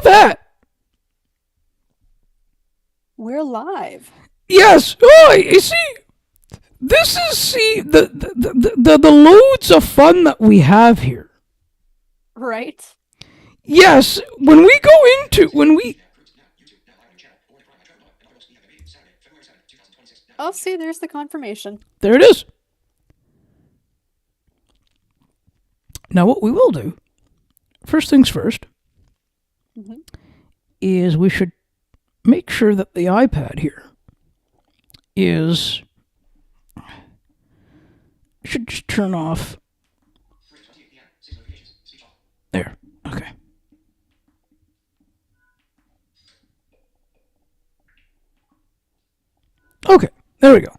that? We're live. Yes. Oh, you see, this is the loads of fun that we have here. Right? Yes, when we go into when we Oh, see, there's the confirmation. there it is. Now, what we will do, first things first, is we should make sure that the iPad here should just turn off. There. Okay. Okay. There we go.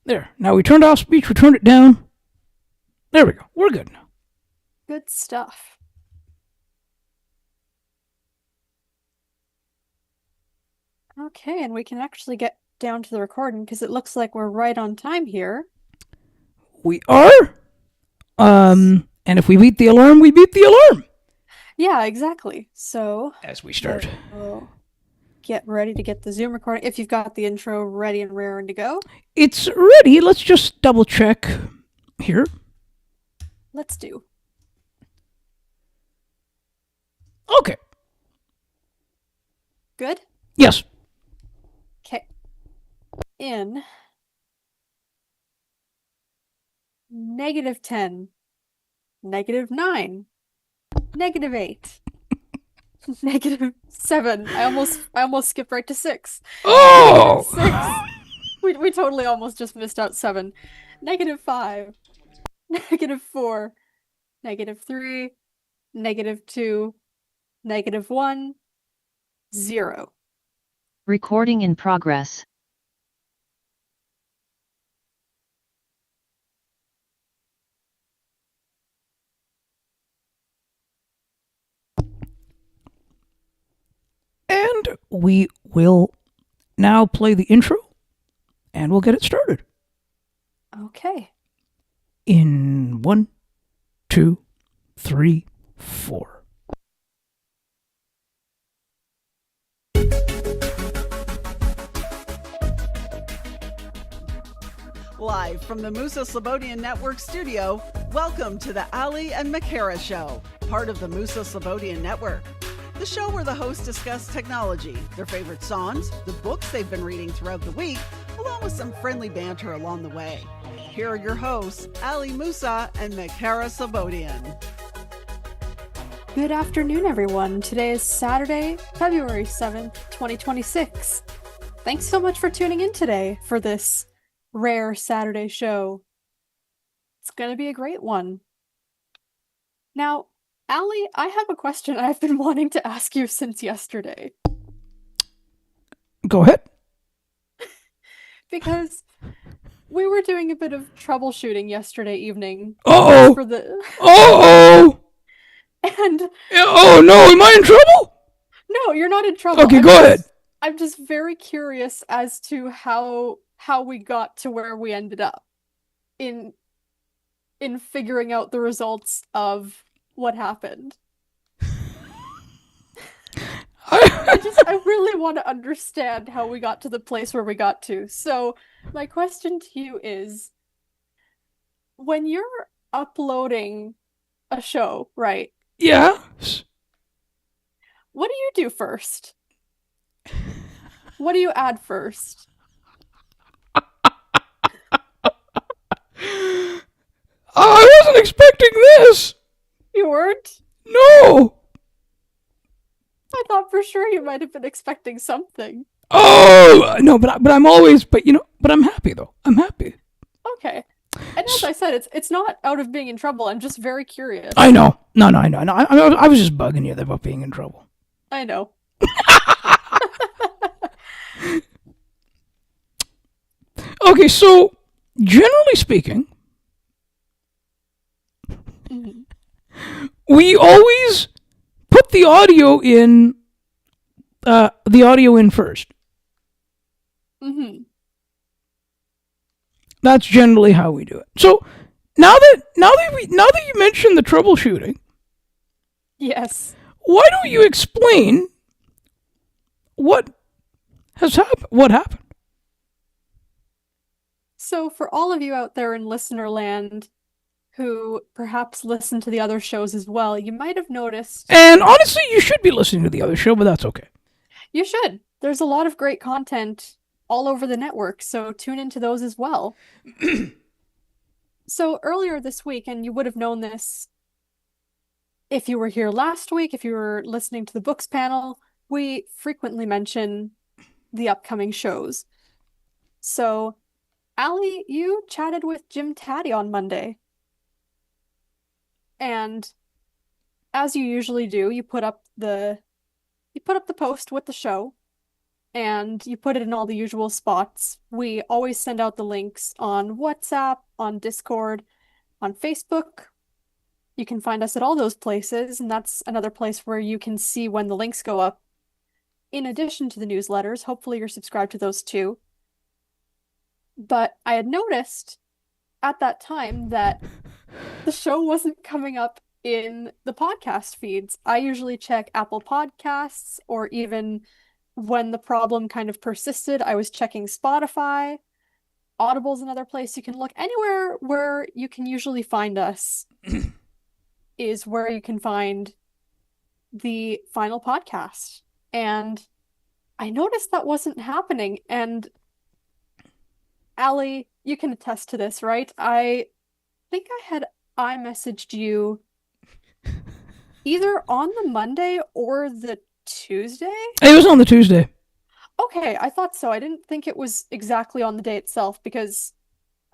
There. Now we turned off speech. We turned it down. There we go. We're good now. Good stuff. Okay, and we can actually get down to the recording because it looks like we're right on time here. We are. And if we beat the alarm, we beat the alarm. Yeah, exactly. So as we start, we'll get ready to get the Zoom recording. If you've got the intro ready and raring to go, it's ready. Let's just double check here. Let's do. Okay. Good? Yes. Okay. In -10, -9, -8, -7. I almost skipped right to 6. Oh! -6. We totally almost just missed out 7. -5, -4, -3, -2, -1, 0. Recording in progress. And we will now play the intro, and we'll get it started. Okay. In 1, 2, 3, 4. Live from the Musa Slobodian Network studio, welcome to the Ali and Makara Show, part of the Musa Slobodian Network. The show where the hosts discuss technology, their favorite songs, the books they've been reading throughout the week, along with some friendly banter along the way. Here are your hosts, Ali Musa and Makara Slobodian. Good afternoon, everyone. Today is Saturday, February 7th, 2026. Thanks so much for tuning in today for this rare Saturday show. It's going to be a great one. Now, Ali, I have a question I've been wanting to ask you since yesterday. Go ahead. Because we were doing a bit of troubleshooting yesterday evening. Uh-oh! For the... Uh-oh! And... Oh, no! Am I in trouble? No, you're not in trouble. Okay, go ahead. I'm just very curious as to how we got to where we ended up in figuring out the results of what happened. I really want to understand how we got to the place where we got to. So my question to you is, when you're uploading a show, right? Yeah. What do you do first? What do you add first? I wasn't expecting this. You weren't? No. I thought for sure you might have been expecting something. Oh no, but I'm always, but I'm happy though. I'm happy. Okay. And as I said, it's not out of being in trouble. I'm just very curious. I know. No. I was just bugging you about being in trouble. I know. Okay, so generally speaking, we always put the audio in first. Mm-hmm. That's generally how we do it. So now that you mentioned the troubleshooting, yes, why don't you explain what has happened? What happened? So, for all of you out there in listener land who perhaps listen to the other shows as well, you might have noticed. And honestly, you should be listening to the other show, but that's okay. You should. There's a lot of great content all over the network, so tune into those as well. So, earlier this week, and you would have known this if you were here last week, if you were listening to the books panel, we frequently mention the upcoming shows. So, Allie, you chatted with Jim Taddy on Monday. And as you usually do, you put up the post with the show and you put it in all the usual spots. We always send out the links on WhatsApp, on Discord, on Facebook. You can find us at all those places, and that's another place where you can see when the links go up. In addition to the newsletters, hopefully you're subscribed to those too. But I had noticed at that time that the show wasn't coming up in the podcast feeds. I usually check Apple Podcasts, or even when the problem kind of persisted, I was checking Spotify. Audible's another place you can look. Anywhere where you can usually find us is where you can find the final podcast. And I noticed that wasn't happening. And Allie, you can attest to this, right? I think I messaged you either on the Monday or the Tuesday. It was on the Tuesday. Okay, I thought so. I didn't think it was exactly on the day itself because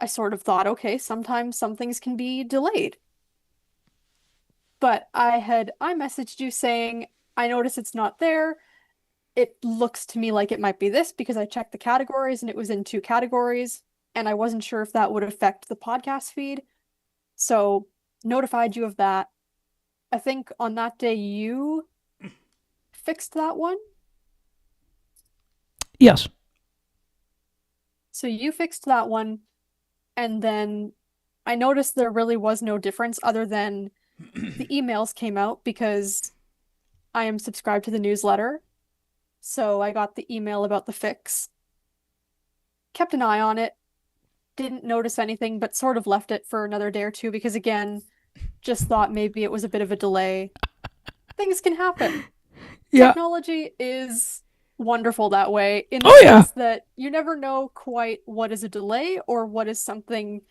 I sort of thought, okay, sometimes some things can be delayed. But I messaged you saying, I notice it's not there. It looks to me like it might be this because I checked the categories and it was in 2 categories, and I wasn't sure if that would affect the podcast feed. So, notified you of that. I think on that day you fixed that one. Yes. So you fixed that one, and then I noticed there really was no difference other than the emails came out because I am subscribed to the newsletter. So I got the email about the fix. Kept an eye on it. Didn't notice anything, but sort of left it for another day or two because, again, just thought maybe it was a bit of a delay. Things can happen. Yeah. Technology is wonderful that way, in Oh, the yeah. sense that you never know quite what is a delay or what is something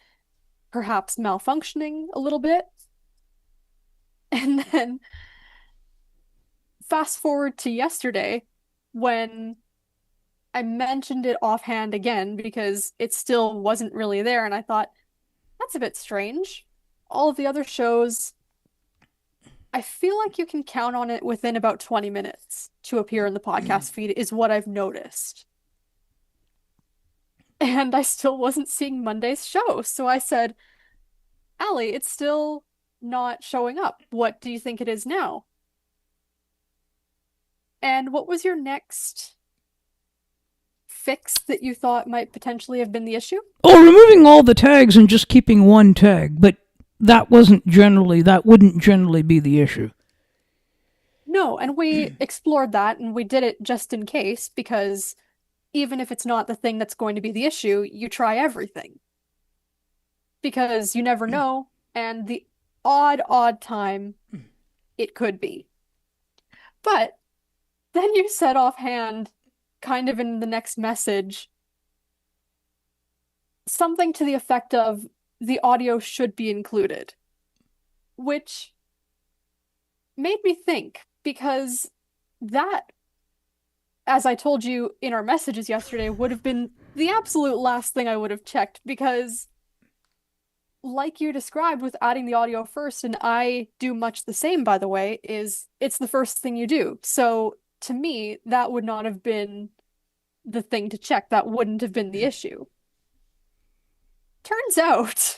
perhaps malfunctioning a little bit. And then fast forward to yesterday when I mentioned it offhand again because it still wasn't really there, and I thought, that's a bit strange. All of the other shows, I feel like you can count on it within about 20 minutes to appear in the podcast feed, is what I've noticed. And I still wasn't seeing Monday's show, so I said, Allie, it's still not showing up. What do you think it is now? And what was your next fix that you thought might potentially have been the issue? Oh, removing all the tags and just keeping one tag, but that wouldn't generally be the issue. No, and we explored that and we did it just in case because even if it's not the thing that's going to be the issue, you try everything. Because you never know, and the odd time it could be. But then you said offhand, kind of in the next message, something to the effect of the audio should be included, which made me think because that, as I told you in our messages yesterday, would have been the absolute last thing I would have checked because, like you described with adding the audio first, and I do much the same, by the way, is it's the first thing you do. So to me, that would not have been the thing to check. That wouldn't have been the issue. Turns out,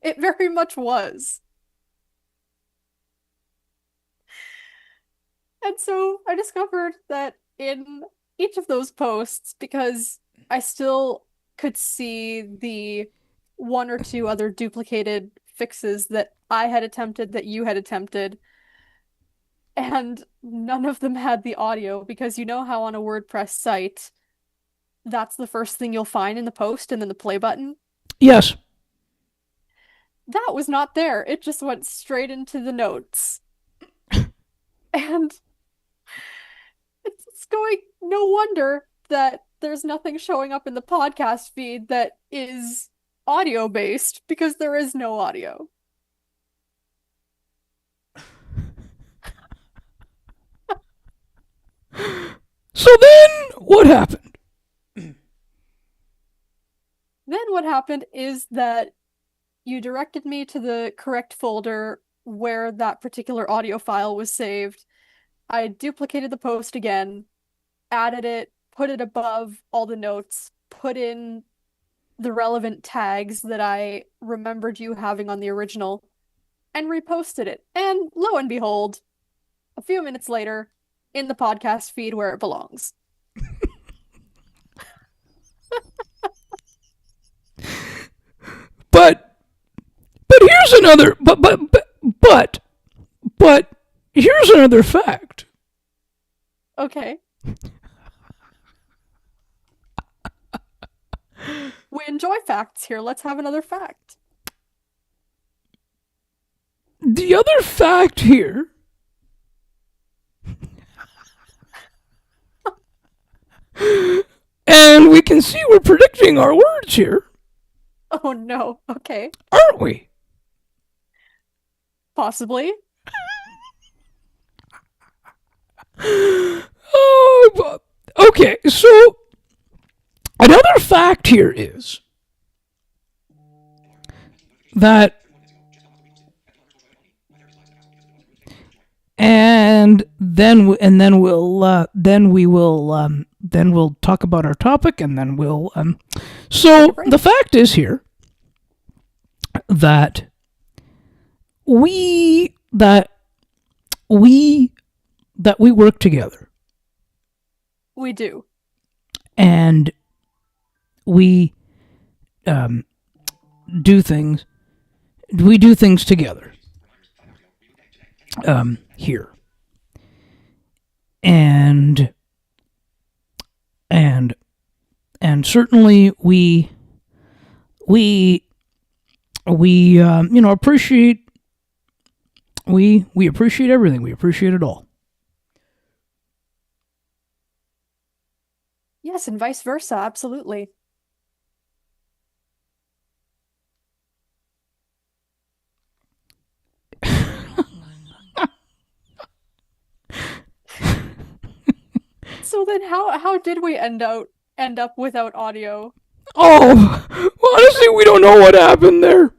it very much was. And so I discovered that in each of those posts, because I still could see the 1 or 2 other duplicated fixes that I had attempted, that you had attempted, and none of them had the audio because you know how on a WordPress site, that's the first thing you'll find in the post and then the play button? Yes. That was not there. It just went straight into the notes. And it's going, no wonder that there's nothing showing up in the podcast feed that is audio based because there is no audio. So then, what happened? Then what happened is that you directed me to the correct folder where that particular audio file was saved. I duplicated the post again, added it, put it above all the notes, put in the relevant tags that I remembered you having on the original, and reposted it. And lo and behold, a few minutes later, in the podcast feed where it belongs. But here's another but here's another fact. Okay. We enjoy facts here. Let's have another fact. The other fact here and we can see we're predicting our words here, Oh no. Okay. aren't we? Possibly. Oh, okay, so another fact here is that, and then we'll talk about our topic, and then we'll so the fact is here that we work together. We do. And we do things together here, and certainly we appreciate we appreciate everything. We appreciate it all. Yes, and vice versa, absolutely. So then how did we end up without audio? Oh, honestly, we don't know what happened there.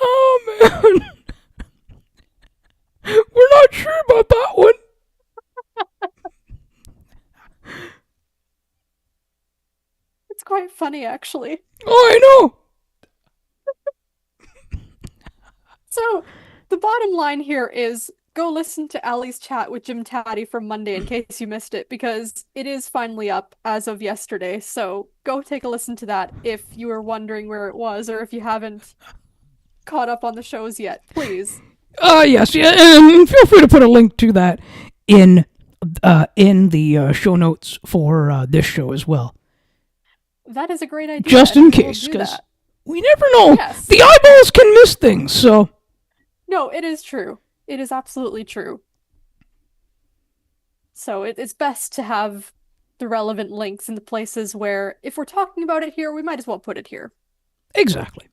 Oh man. We're not sure about that one. It's quite funny, actually. Oh, I know. So, the bottom line here is go listen to Ali's chat with Jim Taddy from Monday in case you missed it, because it is finally up as of yesterday. So, go take a listen to that if you were wondering where it was or if you haven't caught up on the shows yet, please. Yes, yeah, and feel free to put a link to that in the show notes for this show as well. That is a great idea. Just in and case, we'll do because that. we never know. Yes. The eyeballs can miss things, so. No, it is true. It is absolutely true. So it's best to have the relevant links in the places where, if we're talking about it here, we might as well put it here. Exactly.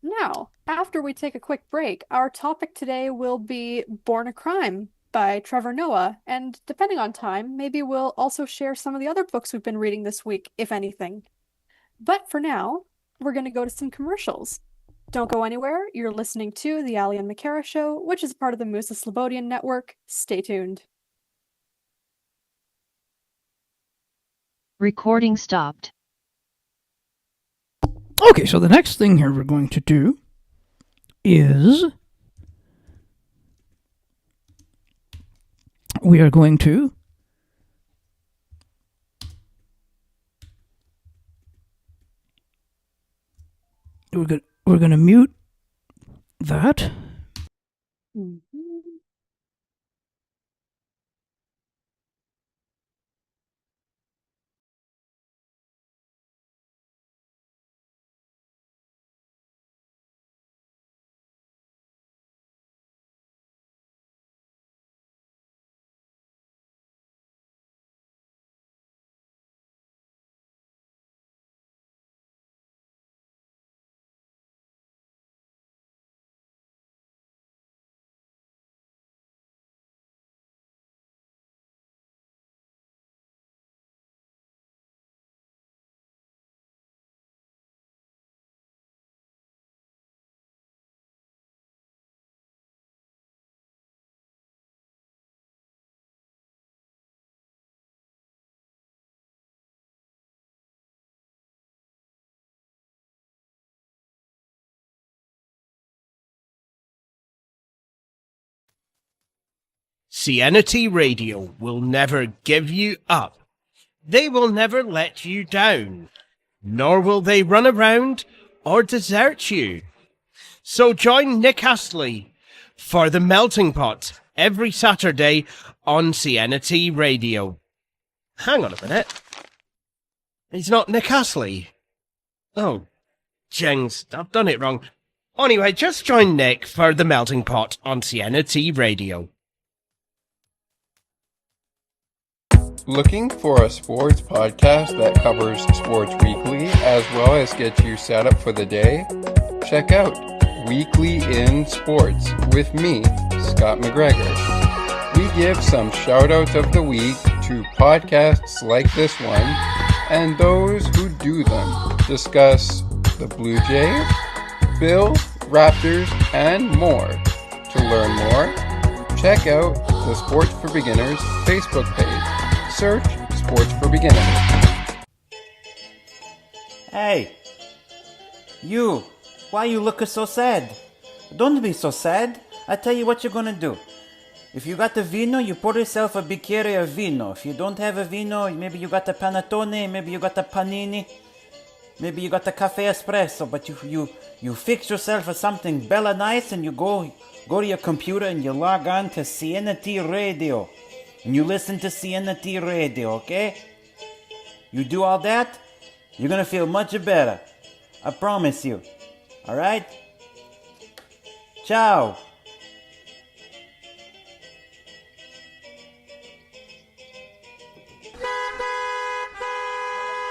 Now, after we take a quick break, our topic today will be Born a Crime by Trevor Noah, and depending on time, maybe we'll also share some of the other books we've been reading this week, if anything. But for now, we're going to go to some commercials. Don't go anywhere. You're listening to The Ali and McKara Show, which is part of the Musa Slobodian Network. Stay tuned. Recording stopped. Okay, so the next thing here we're going to do is we are going to we're going to mute that. Mhm. CNT Radio will never give you up. They will never let you down, nor will they run around or desert you. So join Nick Astley for The Melting Pot every Saturday on CNT Radio. Hang on a minute. He's not Nick Astley. Oh, jings, I've done it wrong. Anyway, just join Nick for The Melting Pot on CNT Radio. Looking for a sports podcast that covers sports weekly as well as gets you set up for the day? Check out Weekly in Sports with me, Scott McGregor. We give some shout-outs of the week to podcasts like this one and those who do them. Discuss the Blue Jays, Bills, Raptors, and more. To learn more, check out the Sports for Beginners Facebook page. Search Sports for Beginners. Hey, you, why you looking so sad? Don't be so sad. I tell you what you're gonna do. If you got the vino, you pour yourself a bicchiere of vino. If you don't have a vino, maybe you got the panettone, maybe you got the panini, maybe you got the cafe espresso, but you fix yourself with something bella nice and you go to your computer and you log on to CNT Radio. And you listen to CNT Radio, okay? You do all that, you're gonna feel much better. I promise you. Alright? Ciao.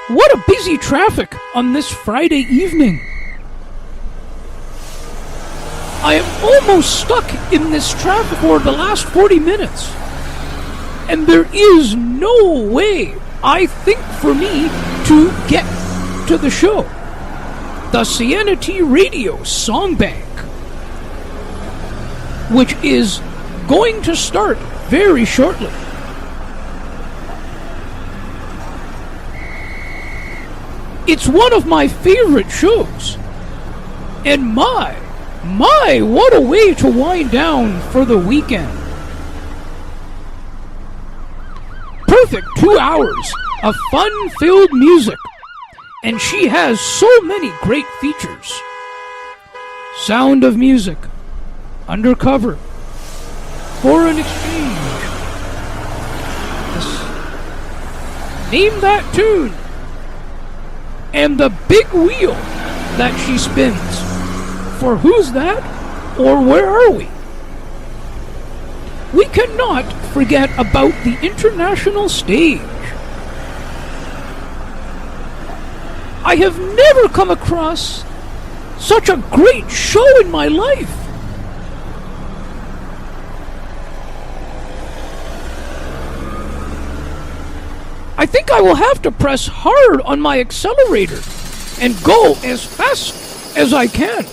What a busy traffic on this Friday evening. I am almost stuck in this traffic for the last 40 minutes. And there is no way, I think, for me to get to the show. The CNT Radio Song Bank, which is going to start very shortly. It's one of my favorite shows. And my, what a way to wind down for the weekend. Perfect 2 hours of fun-filled music. And she has so many great features. Sound of Music, Undercover, Foreign Exchange. Name that tune. And the big wheel that she spins. For Who's That? Or Where Are We? We cannot forget about the international stage. I have never come across such a great show in my life. I think I will have to press hard on my accelerator and go as fast as I can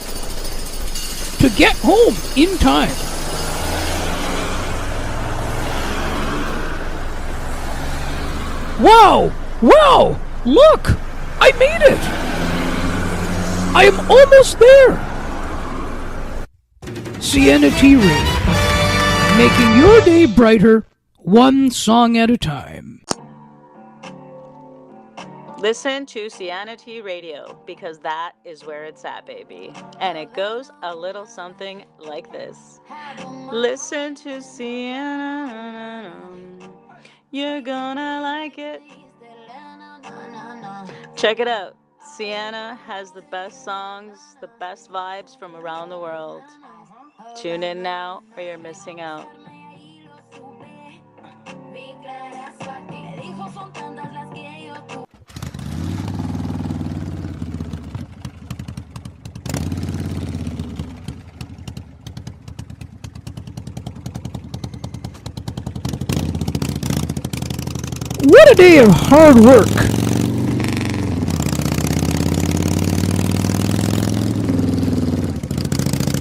to get home in time. Wow! Wow! Look! I made it! I am almost there! CNT Radio, making your day brighter, one song at a time. Listen to Cianity Radio because that is where it's at, baby. And it goes a little something like this. Listen to Cianity. You're gonna like it. Check it out. Sienna has the best songs, the best vibes from around the world. Tune in now or you're missing out. What a day of hard work.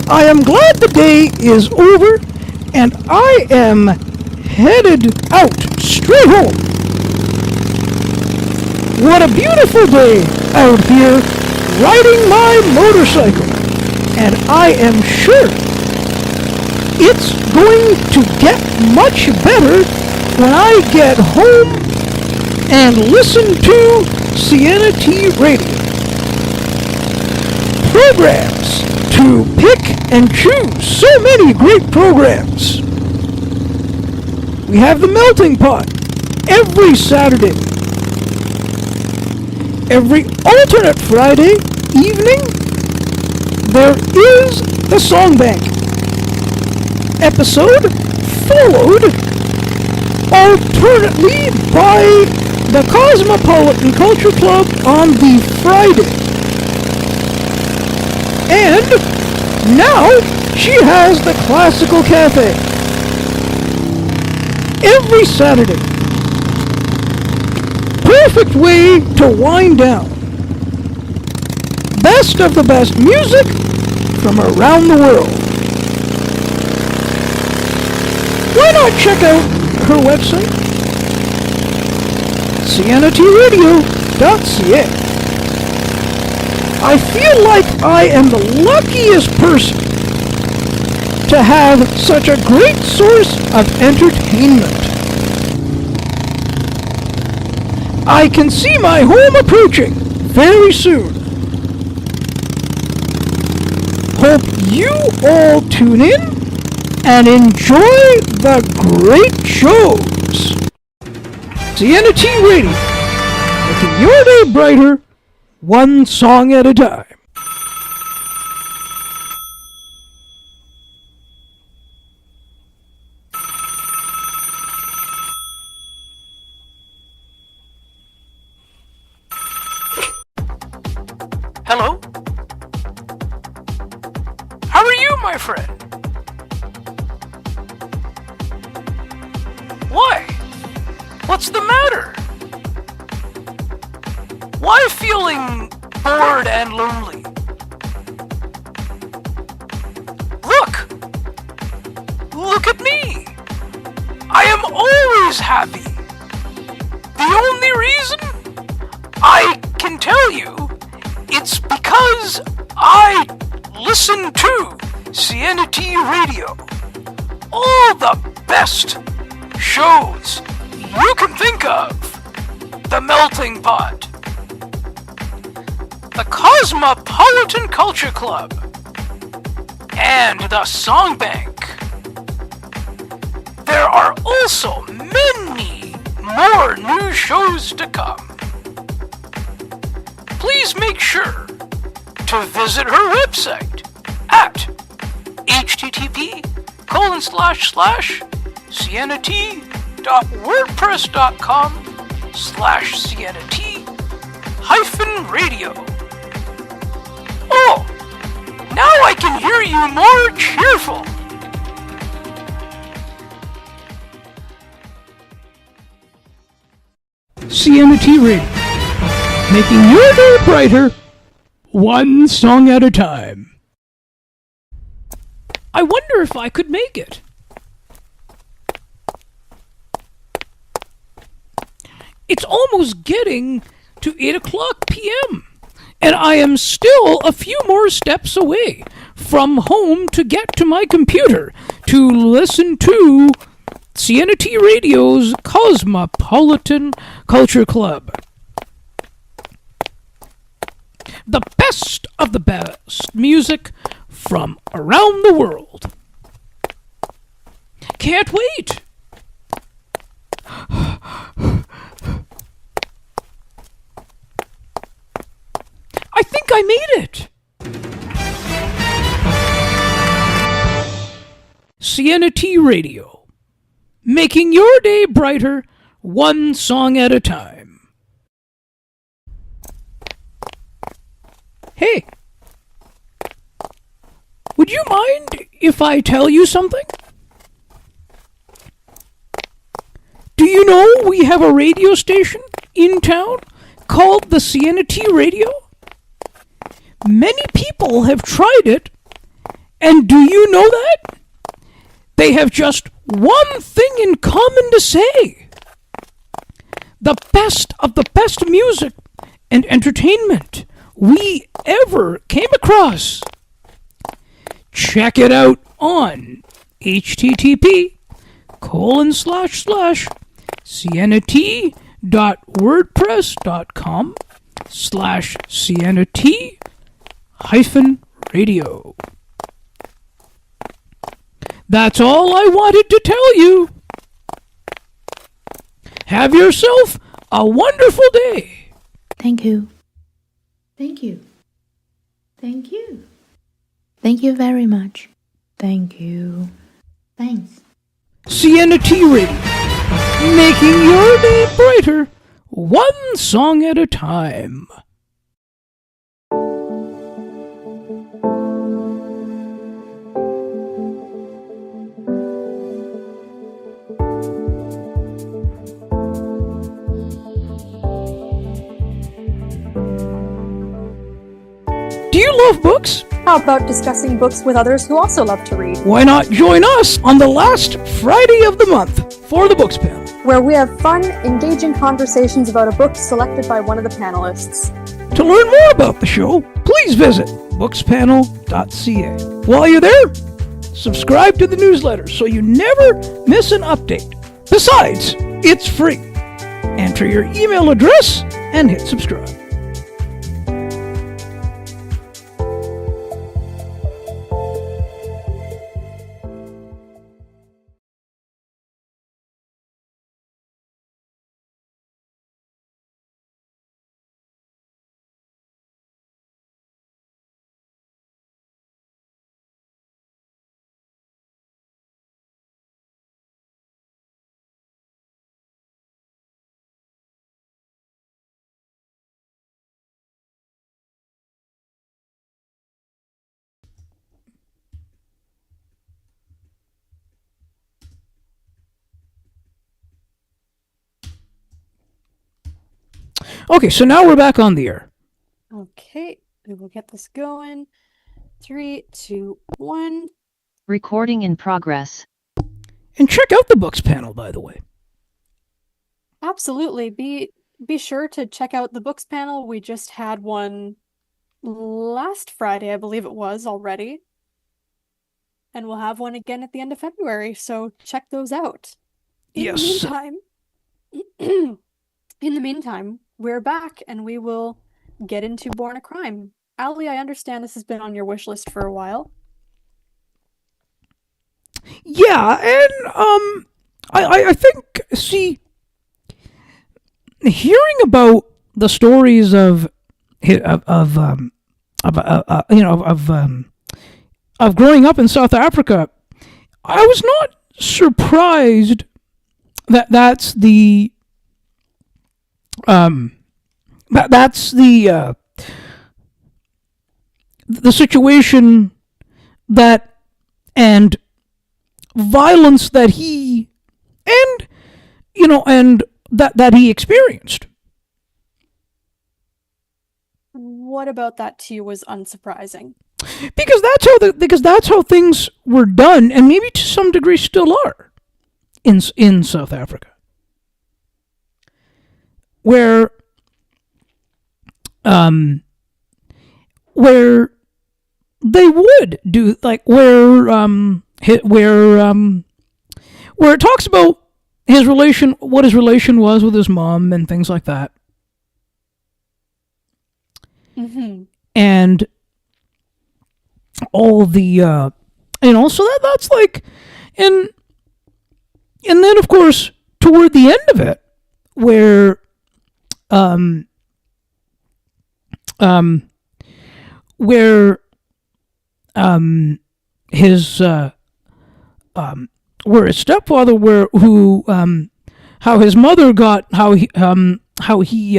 I am glad the day is over and I am headed out straight home. What a beautiful day out here riding my motorcycle. And I am sure it's going to get much better when I get home and listen to Cianity Radio. Programs to pick and choose. So many great programs. We have the Melting Pot every Saturday. Every alternate Friday evening, there is the Song Bank episode, followed alternately by the Cosmopolitan Culture Club on the Friday. And now she has the Classical Cafe every Saturday. Perfect way to wind down. Best of the best music from around the world. Why not check out her website? CianityRadio.ca. I feel like I am the luckiest person to have such a great source of entertainment. I can see my home approaching very soon. Hope you all tune in and enjoy the great shows. Cianity Radio, making your day brighter, one song at a time. Hello? How are you, my friend? Why? What's the matter? Why feeling bored and lonely? Look at me. I am always happy. The only reason? I can tell you, it's because I listen to Cianity Radio. All the best shows you can think of. The Melting Pot, the Cosmopolitan Culture Club, and the Song Bank. There are also many more new shows to come. Please make sure to visit her website at http://cianity.wordpress.com/cianity-radio. Oh, now I can hear you more cheerful. Cianity Radio, making your day brighter, one song at a time. I wonder if I could make it. It's almost getting to 8 o'clock p.m., and I am still a few more steps away from home to get to my computer to listen to Cianity Radio's Cosmopolitan Culture Club. the best of the best music from around the world. Can't wait! I think I made it! Sienna T Radio, making your day brighter, one song at a time. Hey, would you mind if I tell you something? Do you know we have a radio station in town called the Sienna T Radio? Many people have tried it, and do you know that? They have just one thing in common to say. The best of the best music and entertainment we ever came across. Check it out on http://siennat.wordpress.com/siennat-radio. That's all I wanted to tell you. Have yourself a wonderful day. Thank you. Thank you. Thank you. Thank you very much. Thank you. Thanks. Sienna T Radio, making your day brighter, one song at a time. Do you love books? How about discussing books with others who also love to read? Why not join us on the last Friday of the month for the Books Panel, Where we have fun, engaging conversations about a book selected by one of the panelists. To learn more about the show, please visit bookspanel.ca. While you're there, subscribe to the newsletter so you never miss an update. Besides, it's free. Enter your email address and hit subscribe. Okay, so now we're back on the air. Okay, we will get this going. 3, 2, 1. Recording in progress. And check out the Books Panel, by the way. Absolutely. Be sure to check out the Books Panel. We just had one last Friday, I believe it was already. And we'll have one again at the end of February, so check those out. Yes. In the meantime, we're back and we will get into Born a Crime. Ali, I understand this has been on your wish list for a while. Yeah, and I think, see, hearing about the stories of growing up in South Africa, I was not surprised that that's the situation that and violence that he and that he experienced. What about that to you was unsurprising? Because that's how things were done, and maybe to some degree still are in South Africa, where they would do like where it talks about what his relation was with his mom and things like that. Mm-hmm. and all the so that's like, and then of course toward the end of it, where where his where his stepfather how his mother got how he how he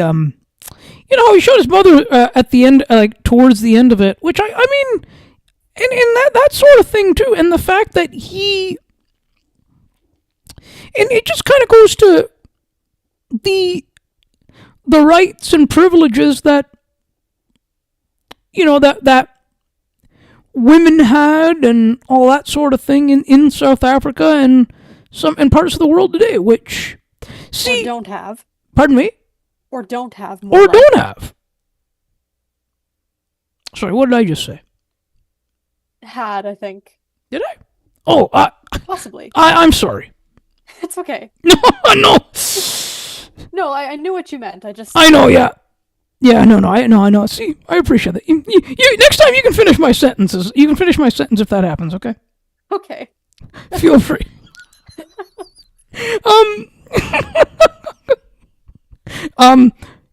showed his mother at the end, like towards the end of it, which I mean, and that sort of thing too, and the fact that and it just kind of goes to the rights and privileges that that women had and all that sort of thing in South Africa and some in parts of the world today, which or don't have. Pardon me? Or don't have. More or right. don't have. Sorry, what did I just say? Had, I think. Did I? Oh, possibly. I'm sorry. It's okay. No. No, I knew what you meant. I know, yeah. Yeah, no, I know. See, I appreciate that. You, next time you can finish my sentences. You can finish my sentence if that happens, okay? Okay. Feel free.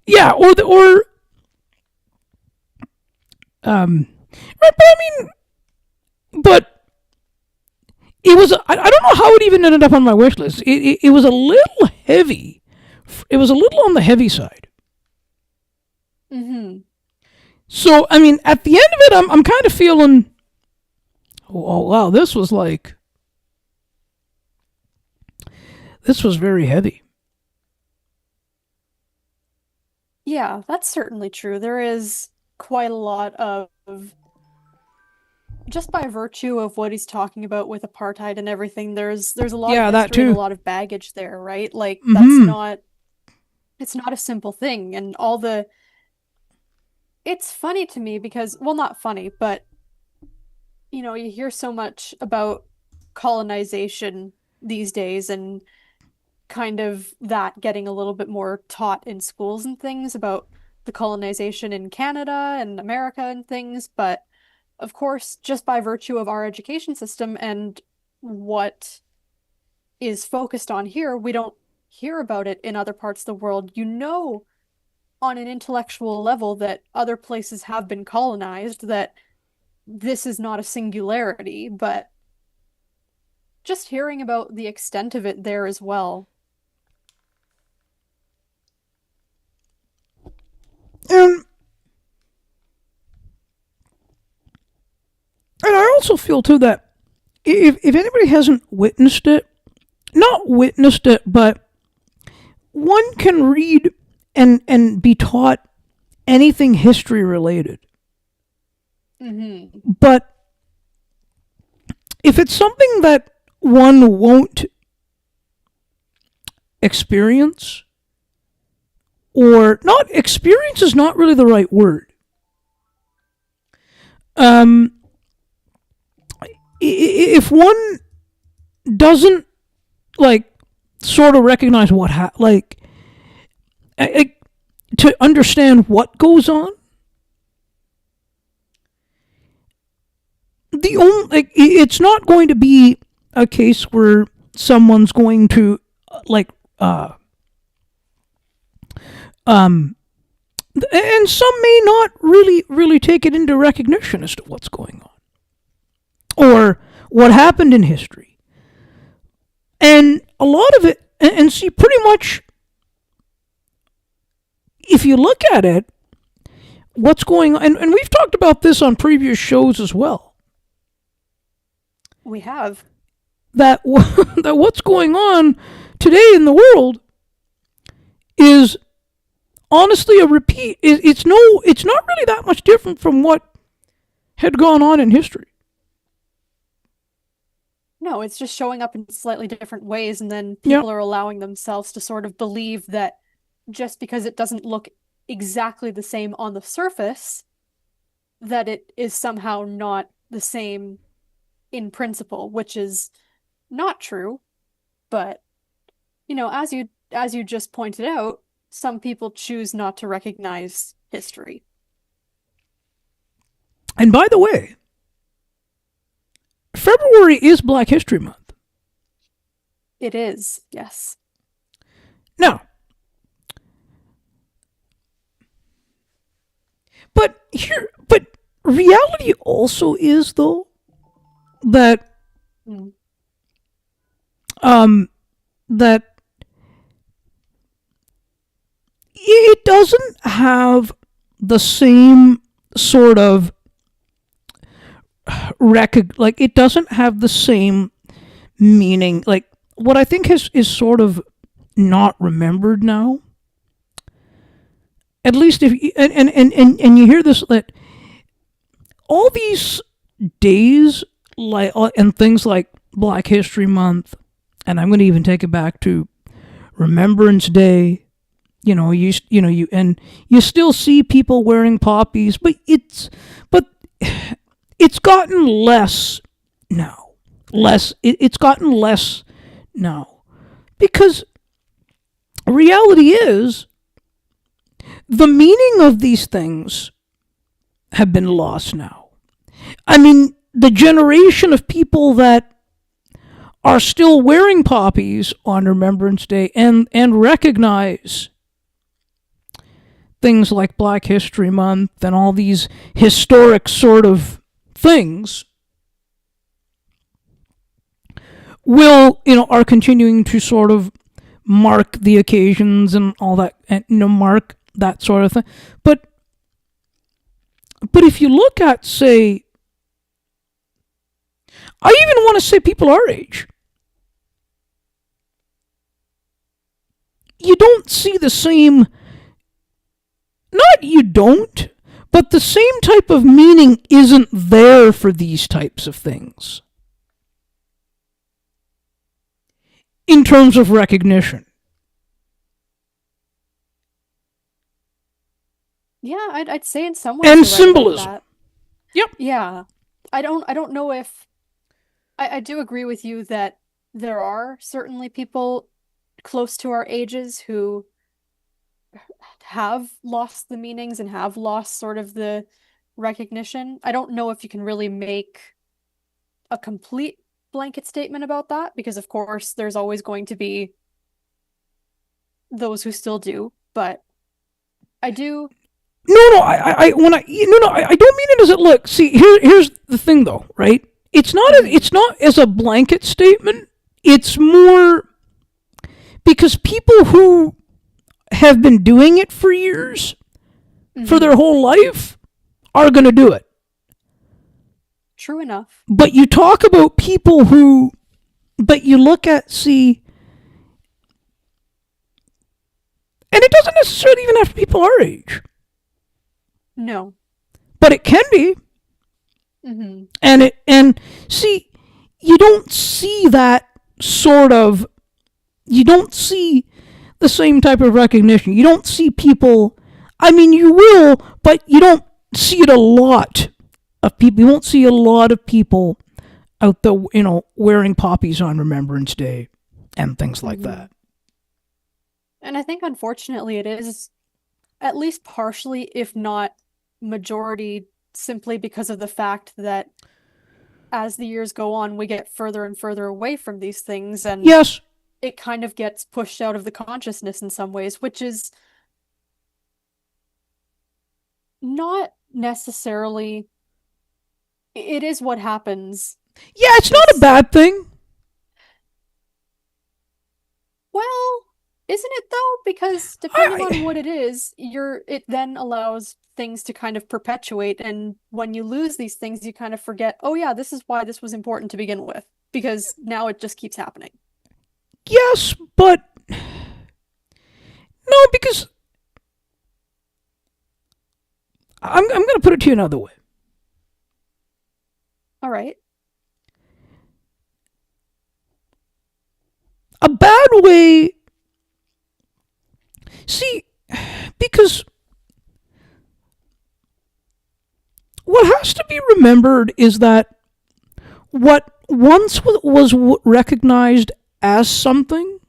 Yeah, right, but I mean, but it was, I don't know how it even ended up on my wish list. It was a little heavy. It was a little on the heavy side. Mm-hmm. So, I mean, at the end of it, I'm kind of feeling, oh, wow, this was very heavy. Yeah, that's certainly true. There is quite a lot of, just by virtue of what he's talking about with apartheid and everything, there's a lot of history and a lot of baggage there, right? Like, it's not a simple thing, and it's funny to me because, well, not funny, but, you hear so much about colonization these days and kind of that getting a little bit more taught in schools and things about the colonization in Canada and America and things, but of course, just by virtue of our education system and what is focused on here, we don't hear about it in other parts of the world. On an intellectual level that other places have been colonized, that this is not a singularity, but just hearing about the extent of it there as well. And I also feel too that if anybody hasn't not witnessed it, but one can read and be taught anything history related. Mm-hmm. But if it's something that one won't experience, or not experience is not really the right word. If one doesn't sort of recognize to understand what goes on, it's not going to be a case where someone's going to and some may not really take it into recognition as to what's going on or what happened in history. And a lot of it, and see, pretty much, if you look at it, what's going on, and we've talked about this on previous shows as well. We have. That what's going on today in the world is honestly a repeat. It's not really that much different from what had gone on in history. No, it's just showing up in slightly different ways, and then people are allowing themselves to sort of believe that just because it doesn't look exactly the same on the surface, that it is somehow not the same in principle, which is not true. But, as you just pointed out, some people choose not to recognize history. And by the way, February is Black History Month. It is, yes. Now, but reality also is, though, that that it doesn't have the same sort of it doesn't have the same meaning. Like, what I think is sort of not remembered now, at least if you, and you hear this, that all these days, like, and things like Black History Month, and I'm going to even take it back to Remembrance Day. You still see people wearing poppies, but it's gotten less now. It's gotten less now, because reality is the meaning of these things have been lost now. I mean, the generation of people that are still wearing poppies on Remembrance Day and recognize things like Black History Month and all these historic sort of things are continuing to sort of mark the occasions and all that, and mark that sort of thing. But if you look at, say, I even want to say people our age, you don't see the same, not you don't, but the same type of meaning isn't there for these types of things in terms of recognition. Yeah, I'd say in some ways And you're right about symbolism. that. Yep. Yeah. I don't know if I do agree with you that there are certainly people close to our ages who have lost the meanings and have lost sort of the recognition. I don't know if you can really make a complete blanket statement about that, because of course there's always going to be those who still do, but I do. I don't mean it as a look. See, here's the thing, though, right? It's not as a blanket statement. It's more because people who have been doing it for years, for their whole life, are going to do it. True enough. But you talk about people but you look at, see, and it doesn't necessarily even have to be people our age. No. But it can be. Mm-hmm. And see, you don't see that sort of, you don't see the same type of recognition. You don't see people, I mean, you will, but you don't see it a lot of people. You won't see a lot of people out there, wearing poppies on Remembrance Day and things like that. And I think, unfortunately, it is at least partially, if not majority, simply because of the fact that as the years go on, we get further and further away from these things, and yes, it kind of gets pushed out of the consciousness in some ways, which is not necessarily, it is what happens. Yeah, it's not a bad thing. Well, isn't it though? Because depending on what it is, it then allows things to kind of perpetuate, and when you lose these things, you kind of forget, oh yeah, this is why this was important to begin with, because now it just keeps happening. Yes, but no, because I'm going to put it to you another way. All right. A bad way. See, because what has to be remembered is that what once was recognized as something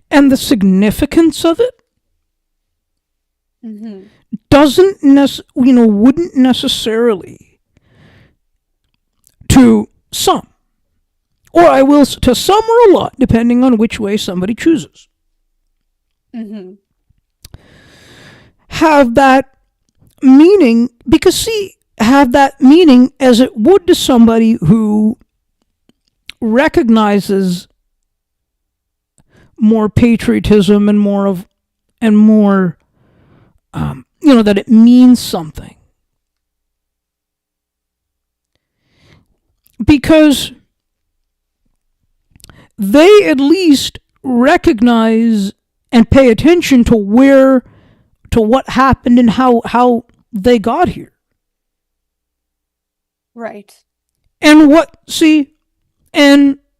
and the significance of it wouldn't necessarily, to some, or I will, to some or a lot, depending on which way somebody chooses, have that meaning, have that meaning as it would to somebody who recognizes more patriotism and more that it means something. Because they at least recognize and pay attention to what happened and how they got here. Right. And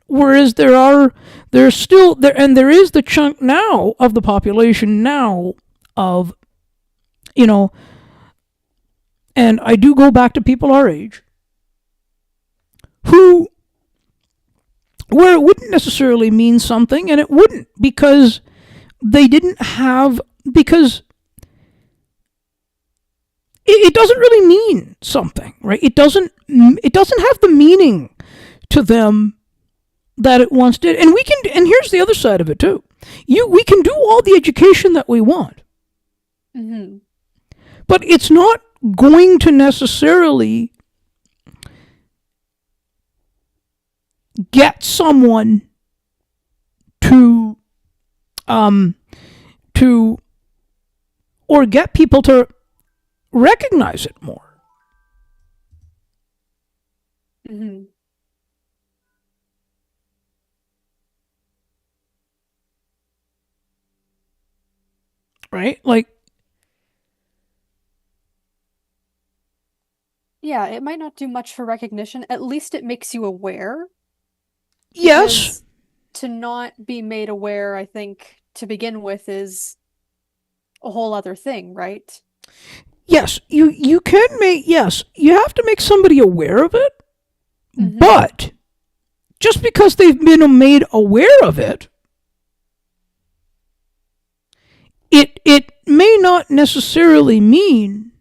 whereas there is the chunk now of the population now of, and I do go back to people our age, where it wouldn't necessarily mean something, and it wouldn't, because because it doesn't really mean something, right? It doesn't have the meaning to them that it once did. And here's the other side of it too. We can do all the education that we want. But it's not going to necessarily get someone to or get people to recognize it more. Right? Yeah, it might not do much for recognition. At least it makes you aware. Yes. To not be made aware, I think, to begin with, is a whole other thing, right? Yes, you have to make somebody aware of it, but just because they've been made aware of it, it may not necessarily mean,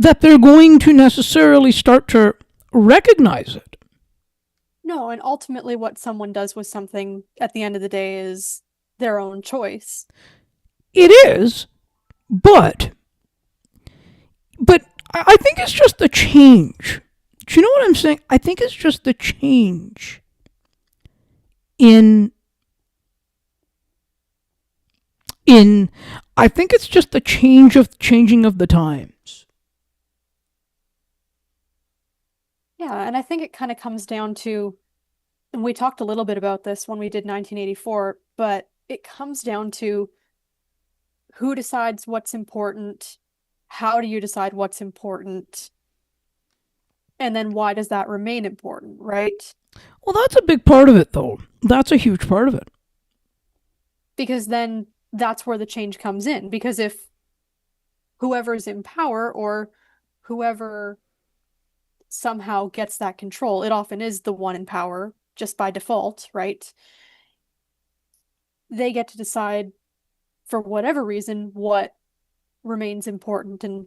that they're going to necessarily start to recognize it. No, and ultimately what someone does with something at the end of the day is their own choice. It is, but I think it's just the change. Do you know what I'm saying? I think it's just the change I think it's just the changing of the times. Yeah, and I think it kind of comes down to, and we talked a little bit about this when we did 1984, but it comes down to who decides what's important, how do you decide what's important, and then why does that remain important, right? Well, that's a big part of it, though. That's a huge part of it. Because then that's where the change comes in. Because if whoever's in power or whoever somehow gets that control, it often is the one in power, just by default, right? They get to decide, for whatever reason, what remains important, and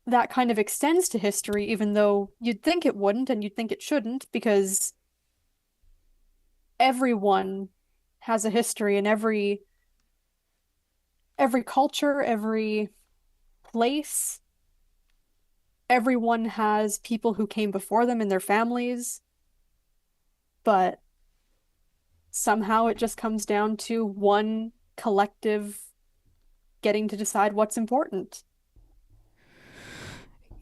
that kind of extends to history, even though you'd think it wouldn't and you'd think it shouldn't, because everyone has a history, and every culture, every place, everyone has people who came before them in their families, but somehow it just comes down to one collective getting to decide what's important.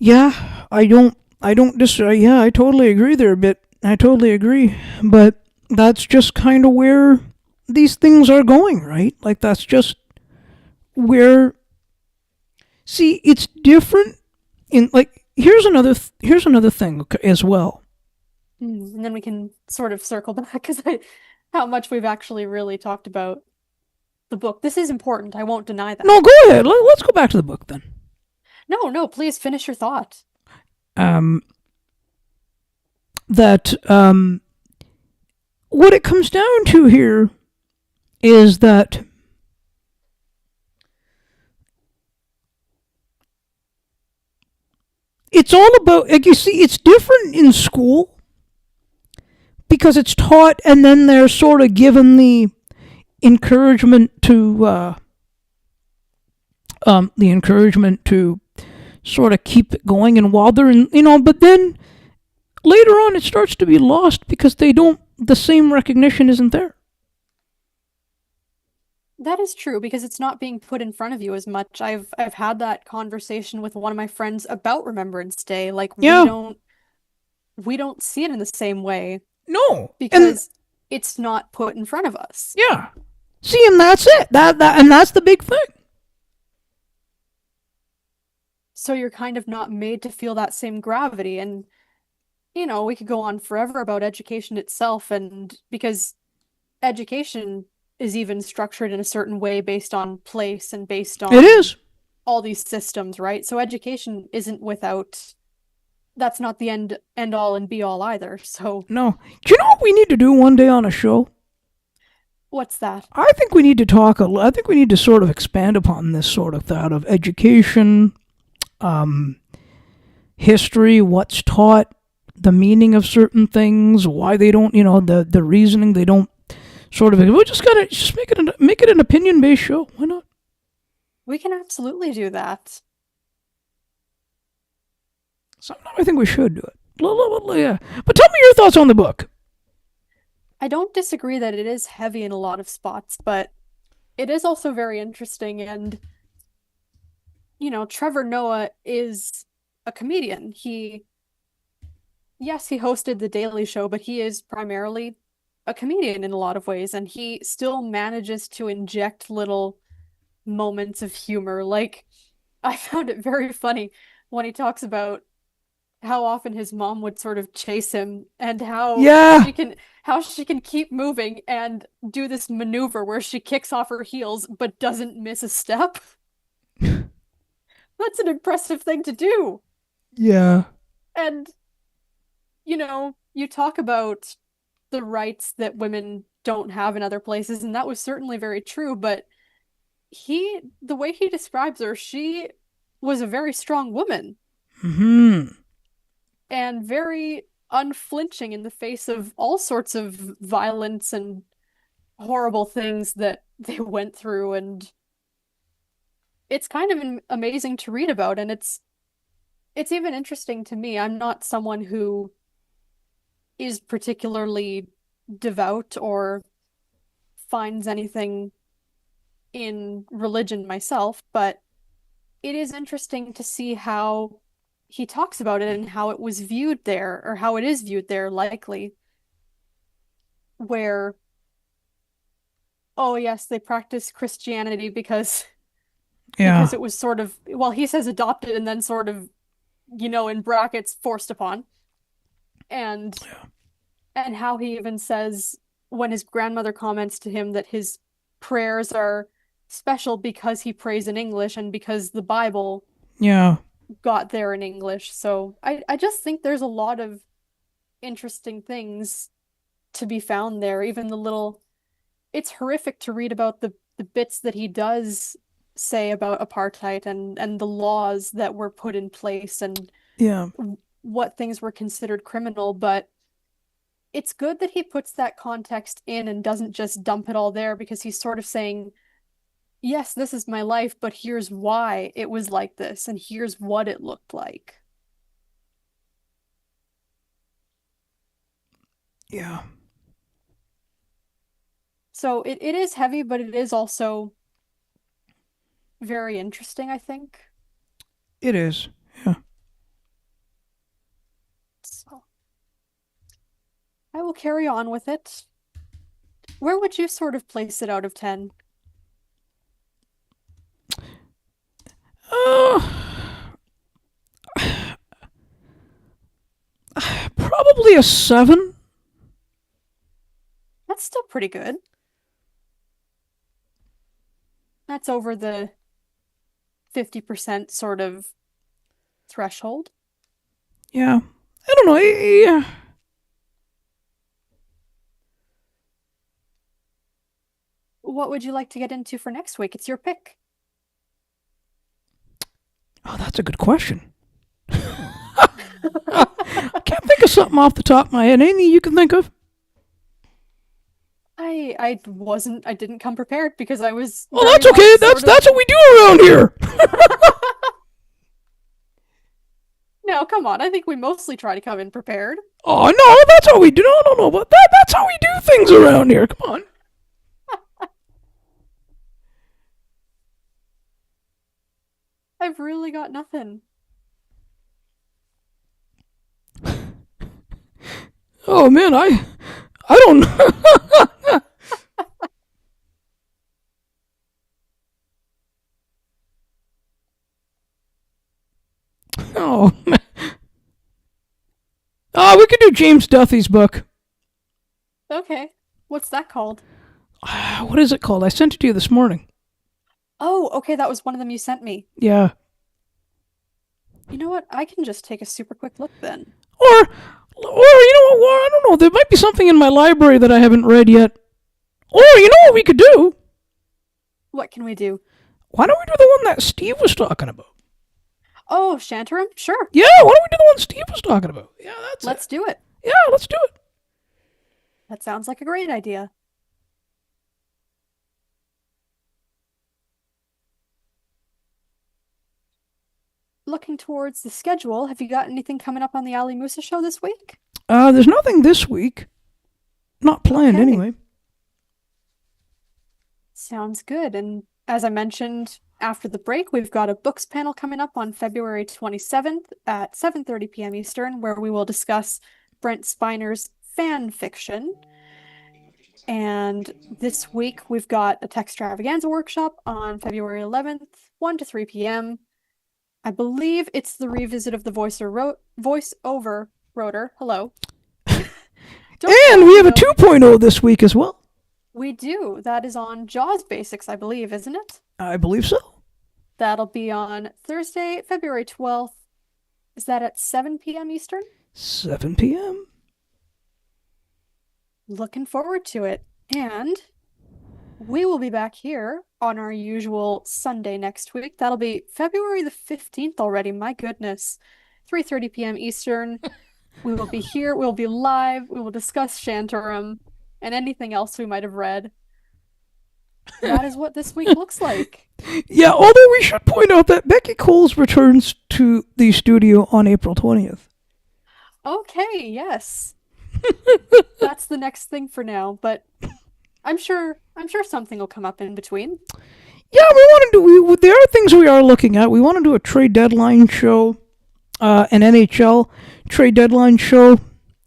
Yeah, I totally agree there a bit. I totally agree. But that's just kind of where these things are going, right? Like, that's just where, see, it's different in, like, here's another thing as well. And then we can sort of circle back, because how much we've actually really talked about the book. This is important. I won't deny that. No, go ahead. Let's go back to the book then. No, please finish your thought. That what it comes down to here is that it's all about, like, you see, it's different in school because it's taught and then they're sort of given the encouragement to sort of keep it going, and while they're in, but then later on it starts to be lost because the same recognition isn't there. That is true because it's not being put in front of you as much. I've had that conversation with one of my friends about Remembrance Day. Like Yeah. we don't see it in the same way No. because it's not put in front of us. Yeah. See, and that's it. And that's the big thing. So you're kind of not made to feel that same gravity. And, we could go on forever about education itself, and because education is even structured in a certain way based on place and based on It is. all these systems, right? So education isn't without, that's not the end all and be all either. So No. Do you know what we need to do one day on a show? what's that? I think we need to sort of expand upon this sort of thought of education, history, what's taught, the meaning of certain things, why they don't, the reasoning they don't sort of. We just gotta make it an opinion based show. Why not? We can absolutely do that. Sometime I think we should do it. Yeah. But tell me your thoughts on the book. I don't disagree that it is heavy in a lot of spots, but it is also very interesting. And, Trevor Noah is a comedian. Yes, he hosted The Daily Show, but he is primarily a comedian in a lot of ways. And he still manages to inject little moments of humor. Like, I found it very funny when he talks about how often his mom would sort of chase him and how Yeah. she can keep moving and do this maneuver where she kicks off her heels but doesn't miss a step. That's an impressive thing to do. Yeah. And you talk about the rights that women don't have in other places, and that was certainly very true, but the way he describes her, she was a very strong woman. Mm-hmm. And very unflinching in the face of all sorts of violence and horrible things that they went through. And it's kind of amazing to read about. And it's even interesting to me. I'm not someone who is particularly devout or finds anything in religion myself, but it is interesting to see how he talks about it and how it was viewed there, or how it is viewed there, likely, where, oh yes, they practice Christianity because it was sort of, well, he says adopted and then sort of, in brackets, forced upon. And how he even says when his grandmother comments to him that his prayers are special because he prays in English and because the Bible got there in English. So I just think there's a lot of interesting things to be found there. Even it's horrific to read about the bits that he does say about apartheid and the laws that were put in place and what things were considered criminal, but it's good that he puts that context in and doesn't just dump it all there, because he's sort of saying, yes, this is my life, but here's why it was like this, and here's what it looked like. Yeah. So it is heavy, but it is also very interesting, I think. It is. Yeah. So I will carry on with it. Where would you sort of place it out of 10? Probably a 7. That's still pretty good. That's over the 50% sort of threshold. Yeah. I don't know. Yeah. what would you like to get into for next week? It's your pick. Oh, that's a good question. I can't think of something off the top of my head. Anything you can think of? I didn't come prepared because I was. Well, that's okay. That's what we do around here. No, come on. I think we mostly try to come in prepared. Oh, no, that's how we do. No. But that's how we do things around here. Come on. I've really got nothing. Oh, man, I don't know. Oh, man. We could do James Duthie's book. Okay. What's that called? What is it called? I sent it to you this morning. Oh, okay, that was one of them you sent me. Yeah. You know what? I can just take a super quick look then. Or you know what, War, I don't know. There might be something in my library that I haven't read yet. Or you know what we could do? What can we do? Why don't we do the one that Steve was talking about? Oh, Shantaram? Sure. Yeah, why don't we do the one Steve was talking about? Yeah, Let's do it. Yeah, let's do it. That sounds like a great idea. Looking towards the schedule, have you got anything coming up on the Ali Musa show this week? There's nothing this week. Not planned, Okay. anyway. Sounds good. And as I mentioned, after the break, we've got a books panel coming up on February 27th at 7:30 p.m. Eastern, where we will discuss Brent Spiner's fan fiction. And this week, we've got a Textravaganza workshop on February 11th, 1 to 3 p.m. I believe it's the revisit of the voiceover rotor. Hello. And we have a 2.0 this week as well. We do. That is on Jaws Basics, I believe, isn't it? I believe so. That'll be on Thursday, February 12th. Is that at 7 p.m. Eastern? 7 p.m. Looking forward to it. And we will be back here on our usual Sunday next week. That'll be February the 15th already. My goodness. 3:30 p.m. Eastern. We will be here. We'll be live. We will discuss Shantaram and anything else we might have read. That is what this week looks like. Yeah, although we should point out that Becky Coles returns to the studio on April 20th. Okay, yes. That's the next thing for now, but I'm sure something will come up in between. Yeah, we want to do. There are things we are looking at. We want to do a trade deadline show, an NHL trade deadline show.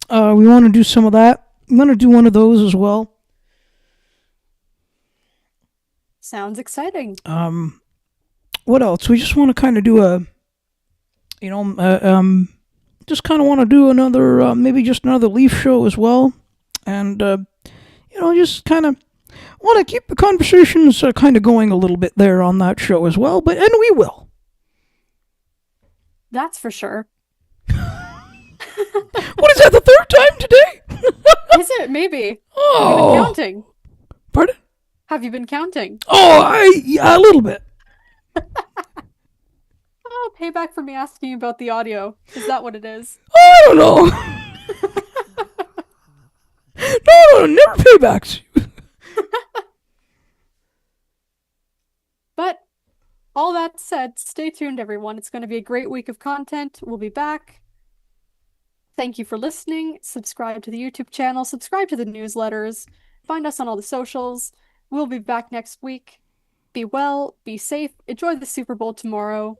We want to do some of that. We want to do one of those as well. Sounds exciting. What else? We just want to kind of do just kind of want to do another, maybe just another Leaf show as well, and just kind of want to keep the conversations kind of going a little bit there on that show as well. And we will. That's for sure. What is that? The third time today? Is it? Maybe. Oh. Have you been counting? Pardon? Have you been counting? Oh, yeah, a little bit. Oh, payback for me asking you about the audio. Is that what it is? I don't know. No, never paybacks. But all that said, stay tuned, everyone. It's going to be a great week of content. We'll be back. Thank you for listening. Subscribe to the YouTube channel. Subscribe to the newsletters. Find us on all the socials. We'll be back next week. Be well, be safe, enjoy the Super Bowl tomorrow.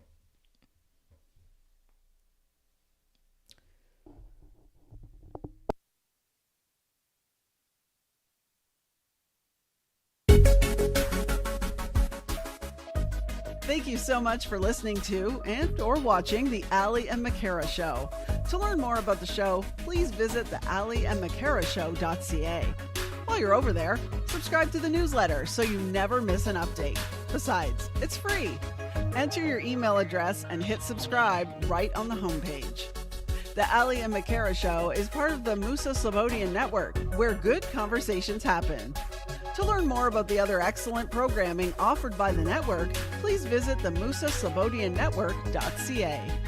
Thank you so much for listening to and or watching the Ali and McCara Show. To learn more about the show, please visit the aliandmccarashow.ca. While you're over there, subscribe to the newsletter so you never miss an update. Besides, it's free. Enter your email address and hit subscribe right on the homepage. The Ali and McCara Show is part of the Musa Slobodian Network, where good conversations happen. To learn more about the other excellent programming offered by the network, please visit the MoosaSlobodianNetwork.ca.